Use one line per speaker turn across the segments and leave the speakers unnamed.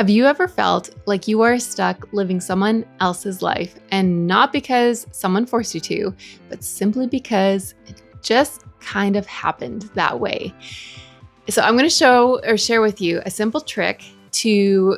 Have you ever felt like you are stuck living someone else's life, and not because someone forced you to, but simply because it just kind of happened that way? So I'm going to show or share with you a simple trick to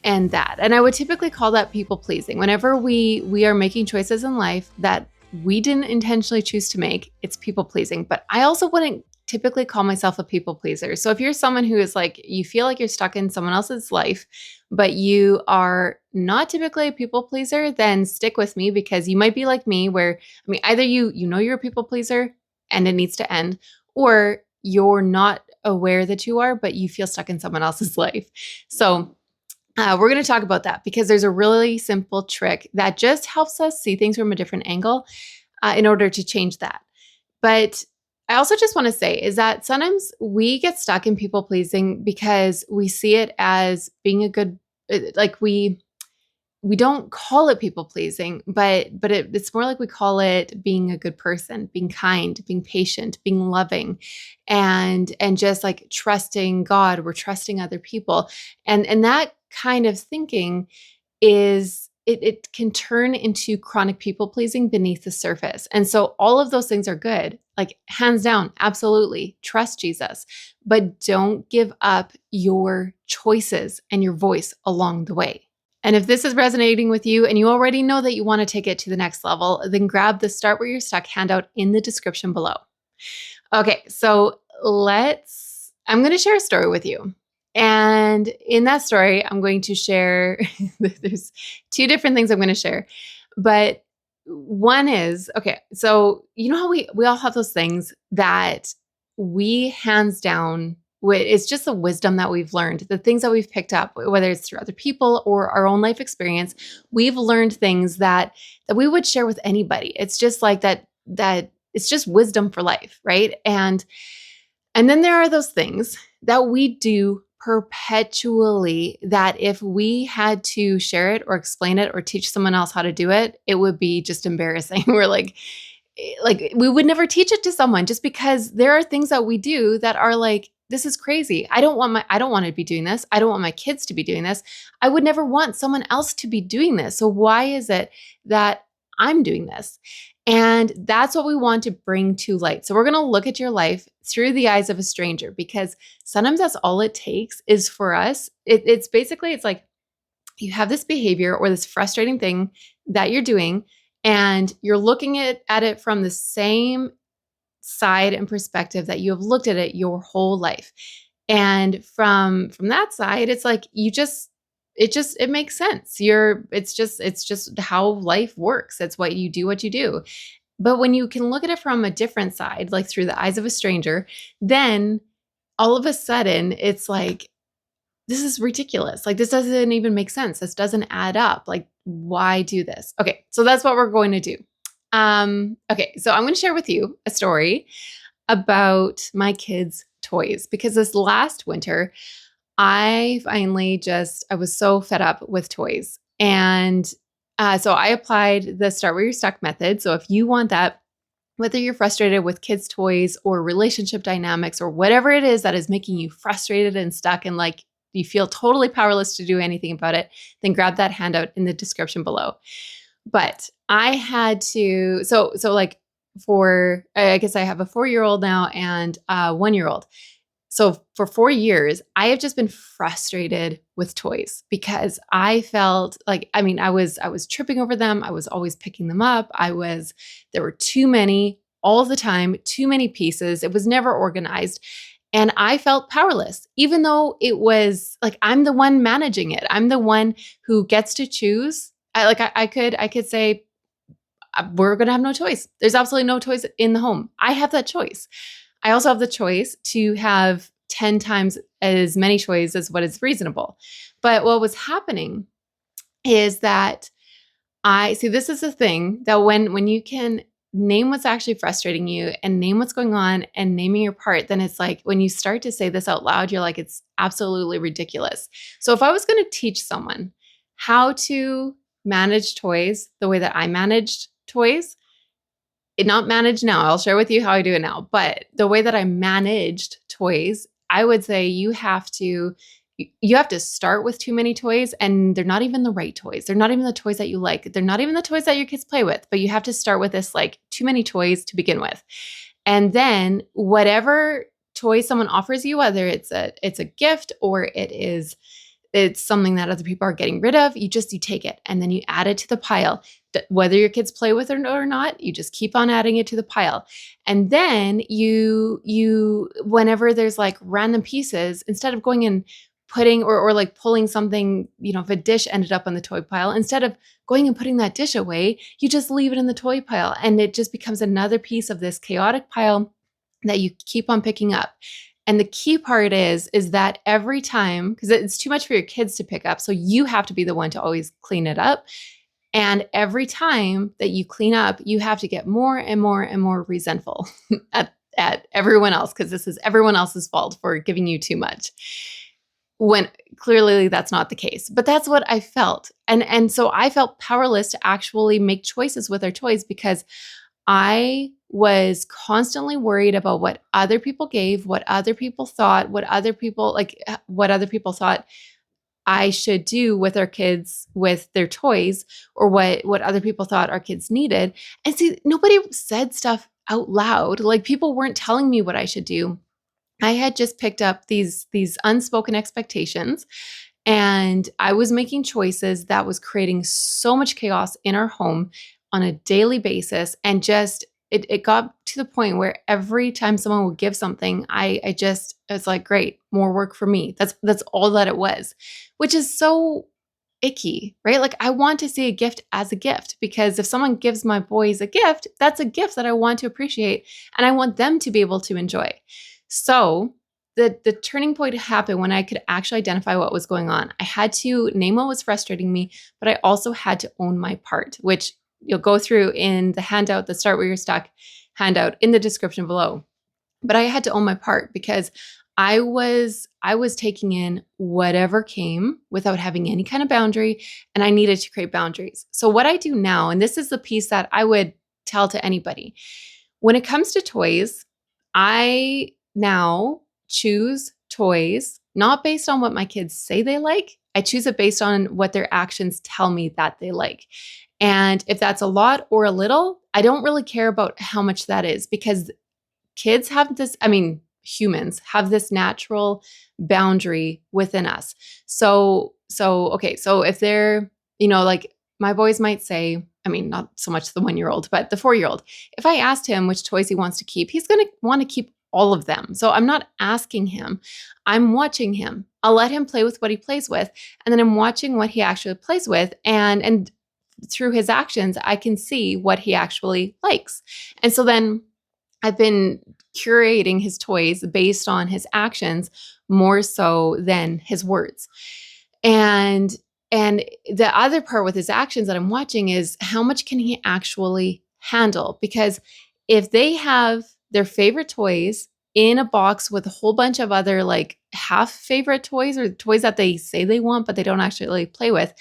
end that. And I would typically call that people pleasing. Whenever we are making choices in life that we didn't intentionally choose to make, it's people pleasing. But I also wouldn't typically call myself a people pleaser. So if you're someone who is like, you feel like you're stuck in someone else's life, but you are not typically a people pleaser, then stick with me, because you might be like me, where, I mean, either you know you're a people pleaser and it needs to end, or you're not aware that you are, but you feel stuck in someone else's life. So we're going to talk about that, because there's a really simple trick that just helps us see things from a different angle in order to change that. But I also just want to say is that sometimes we get stuck in people pleasing because we see it as being a good, like we don't call it people pleasing, but it's more like we call it being a good person, being kind, being patient, being loving, and just like trusting God. We're trusting other people, and that kind of thinking is it can turn into chronic people pleasing beneath the surface. And so all of those things are good, like hands down, absolutely trust Jesus, but don't give up your choices and your voice along the way. And if this is resonating with you and you already know that you want to take it to the next level, then grab the Start Where You're Stuck handout in the description below. Okay, so I'm going to share a story with you. And in that story, I'm going to share, there's two different things I'm going to share. But one is, okay, so you know how we all have those things that we hands down, it's just the wisdom that we've learned, the things that we've picked up, whether it's through other people or our own life experience. We've learned things that we would share with anybody. It's just like that it's just wisdom for life, right? And then there are those things that we do perpetually that if we had to share it or explain it or teach someone else how to do it, it would be just embarrassing. We're like we would never teach it to someone, just because there are things that we do that are like, this is crazy. I don't want to be doing this. I don't want my kids to be doing this. I would never want someone else to be doing this. So why is it that I'm doing this? And that's what we want to bring to light. So we're going to look at your life through the eyes of a stranger, because sometimes that's all it takes is for us. It's basically, it's like you have this behavior or this frustrating thing that you're doing, and you're looking at it from the same side and perspective that you have looked at it your whole life. And from that side, it's like it makes sense. It's just how life works. It's what you do. But when you can look at it from a different side, like through the eyes of a stranger, then all of a sudden it's like, this is ridiculous. Like, this doesn't even make sense. This doesn't add up. Like, why do this? Okay, so that's what we're going to do. Okay, so I'm going to share with you a story about my kids' toys, because this last winter, I was so fed up with toys. And so I applied the Start Where You're Stuck method. So if you want that, whether you're frustrated with kids' toys or relationship dynamics or whatever it is that is making you frustrated and stuck and like you feel totally powerless to do anything about it, then grab that handout in the description below. But I had to, so like I guess I have a 4-year-old now and a 1-year-old. So for 4 years, I have just been frustrated with toys, because I felt like, I mean, I was tripping over them. I was always picking them up. There were too many all the time, too many pieces. It was never organized. And I felt powerless, even though it was like, I'm the one managing it. I'm the one who gets to choose. I could say, we're going to have no toys. There's absolutely no toys in the home. I have that choice. I also have the choice to have 10 times as many toys as what is reasonable. But what was happening is that this is the thing that when you can name what's actually frustrating you and name what's going on and naming your part, then it's like when you start to say this out loud, you're like, it's absolutely ridiculous. So if I was going to teach someone how to manage toys the way that I managed toys, not managed now, I'll share with you how I do it now, but the way that I managed toys, I would say you have to you have to start with too many toys, and they're not even the right toys. They're not even the toys that you like. They're not even the toys that your kids play with, but you have to start with this like too many toys to begin with. And then whatever toy someone offers you, whether it's a gift or it's something that other people are getting rid of, you take it and then you add it to the pile. Whether your kids play with it or not, you just keep on adding it to the pile. And then you whenever there's like random pieces, instead of going and putting or like pulling something, if a dish ended up on the toy pile, instead of going and putting that dish away, you just leave it in the toy pile, and it just becomes another piece of this chaotic pile that you keep on picking up. And the key part is that every time, because it's too much for your kids to pick up, so you have to be the one to always clean it up. And every time that you clean up, you have to get more and more and more resentful at everyone else, because this is everyone else's fault for giving you too much. When clearly that's not the case. But that's what I felt. And so I felt powerless to actually make choices with our toys, because I was constantly worried about what other people gave, what other people thought, what other people thought I should do with our kids with their toys, or what other people thought our kids needed. And see, nobody said stuff out loud. Like, people weren't telling me what I should do. I had just picked up these unspoken expectations, and I was making choices that was creating so much chaos in our home on a daily basis. And just it got to the point where every time someone would give something, I was like, great, more work for me. That's all that it was, which is so icky, right? Like, I want to see a gift as a gift, because if someone gives my boys a gift, that's a gift that I want to appreciate and I want them to be able to enjoy. So the turning point happened when I could actually identify what was going on. I had to name what was frustrating me, but I also had to own my part, which you'll go through in the handout, the Start Where You're Stuck handout in the description below. But I had to own my part, because I was taking in whatever came without having any kind of boundary, and I needed to create boundaries. So what I do now, and this is the piece that I would tell to anybody, when it comes to toys, I now choose toys not based on what my kids say they like. I choose it based on what their actions tell me that they like. And if that's a lot or a little, I don't really care about how much that is, because kids have this, humans have this natural boundary within us. So okay, so if they're, like my boys might say, not so much the 1-year-old, but the 4-year-old, if I asked him which toys he wants to keep, he's going to want to keep all of them. So I'm not asking him, I'm watching him. I'll let him play with what he plays with, and then I'm watching what he actually plays with, and through his actions, I can see what he actually likes. And so then I've been curating his toys based on his actions more so than his words. And the other part with his actions that I'm watching is how much can he actually handle? Because if they have their favorite toys in a box with a whole bunch of other like half favorite toys, or toys that they say they want but they don't actually play with,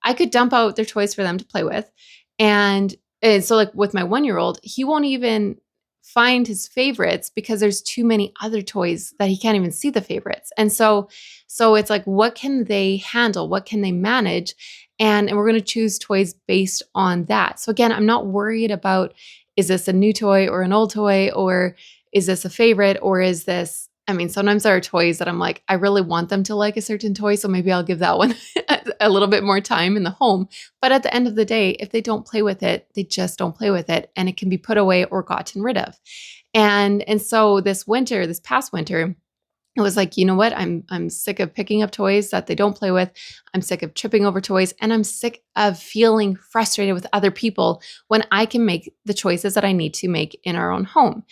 I could dump out their toys for them to play with. And so like with my 1-year-old, he won't even find his favorites because there's too many other toys that he can't even see the favorites. And so it's like, what can they handle? What can they manage? And we're going to choose toys based on that. So again, I'm not worried about, is this a new toy or an old toy, or is this a favorite, or is this, sometimes there are toys that I'm like, I really want them to like a certain toy, so maybe I'll give that one a little bit more time in the home. But at the end of the day, if they don't play with it, they just don't play with it, and it can be put away or gotten rid of. And so this past winter, it was like, you know what? I'm sick of picking up toys that they don't play with. I'm sick of tripping over toys, and I'm sick of feeling frustrated with other people when I can make the choices that I need to make in our own home.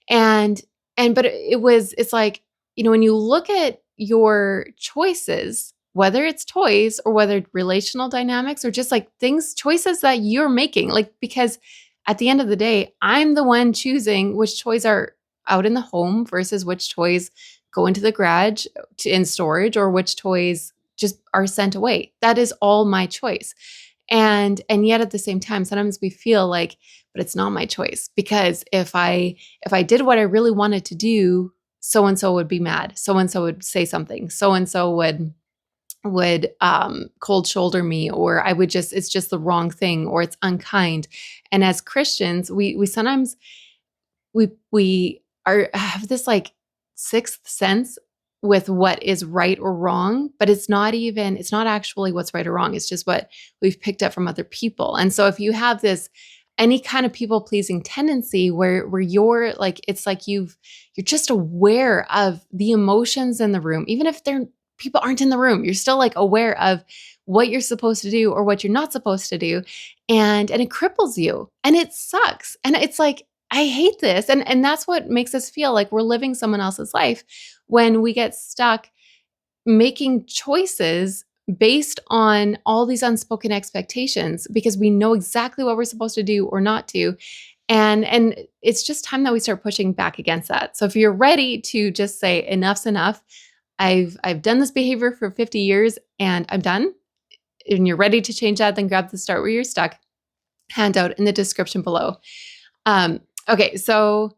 But it's like, when you look at your choices, whether it's toys or whether relational dynamics or just like choices that you're making, like, because at the end of the day, I'm the one choosing which toys are out in the home versus which toys go into the garage in storage, or which toys just are sent away. That is all my choice. And yet at the same time, sometimes we feel like, but it's not my choice, because if I did what I really wanted to do, so-and-so would be mad, so-and-so would say something, so-and-so would cold shoulder me, or I would just, it's just the wrong thing, or it's unkind. And as Christians, we sometimes we are have this like sixth sense with what is right or wrong, but it's not actually what's right or wrong. It's just what we've picked up from other people. And so if you have this any kind of people pleasing tendency where you're like, it's like you're just aware of the emotions in the room, even if people aren't in the room, you're still like aware of what you're supposed to do or what you're not supposed to do. And it cripples you and it sucks. And it's like, I hate this. And that's what makes us feel like we're living someone else's life when we get stuck making choices based on all these unspoken expectations because we know exactly what we're supposed to do or not do. And it's just time that we start pushing back against that. So if you're ready to just say enough's enough, I've done this behavior for 50 years and I'm done, and you're ready to change that, then grab the Start Where You're Stuck handout in the description below. Um, okay, so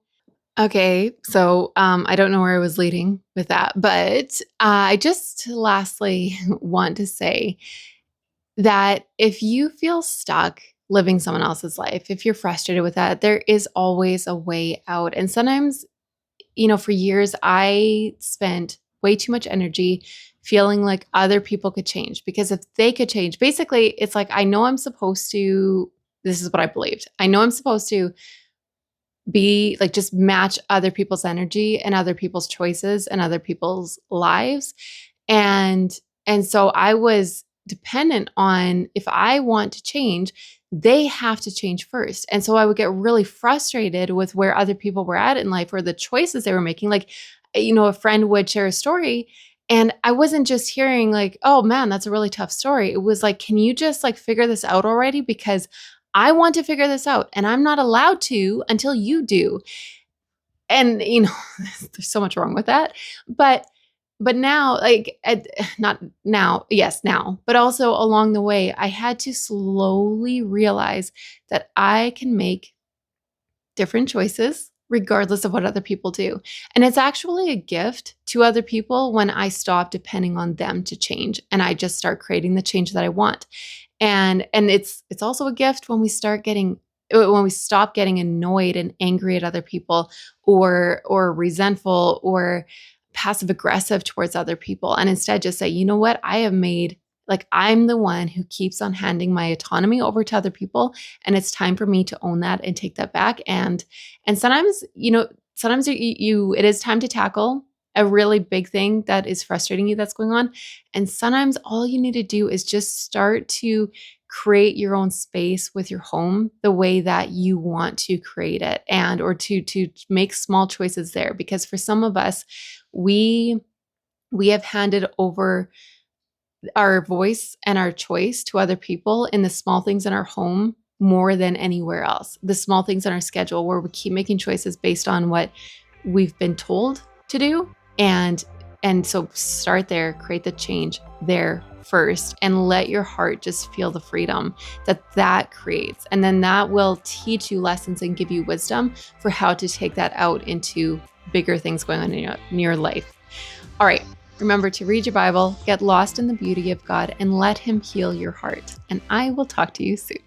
I don't know where I was leading with that, but I just lastly want to say that if you feel stuck living someone else's life, if you're frustrated with that, there is always a way out. And sometimes, for years, I spent way too much energy feeling like other people could change, because if they could change, basically, it's like, I know I'm supposed to, this is what I believed. I know I'm supposed to be like, just match other people's energy and other people's choices and other people's lives. And so I was dependent on, if I want to change, they have to change first. And so I would get really frustrated with where other people were at in life or the choices they were making. Like, a friend would share a story and I wasn't just hearing like, oh man, that's a really tough story. It was like, can you just like figure this out already? Because I want to figure this out and I'm not allowed to until you do. And, there's so much wrong with that. But now, like, not now, yes, now, but also along the way, I had to slowly realize that I can make different choices regardless of what other people do. And it's actually a gift to other people when I stop depending on them to change and I just start creating the change that I want. And it's also a gift when we stop getting annoyed and angry at other people, or resentful or passive aggressive towards other people, and instead just say, you know what, I'm the one who keeps on handing my autonomy over to other people, and it's time for me to own that and take that back. And sometimes, it is time to tackle a really big thing that is frustrating you that's going on. And sometimes all you need to do is just start to create your own space with your home the way that you want to create it, and or to make small choices there. Because for some of us, we have handed over our voice and our choice to other people in the small things in our home more than anywhere else. The small things in our schedule where we keep making choices based on what we've been told to do. And so start there, create the change there first, and let your heart just feel the freedom that creates. And then that will teach you lessons and give you wisdom for how to take that out into bigger things going on in your life. All right. Remember to read your Bible, get lost in the beauty of God, and let Him heal your heart. And I will talk to you soon.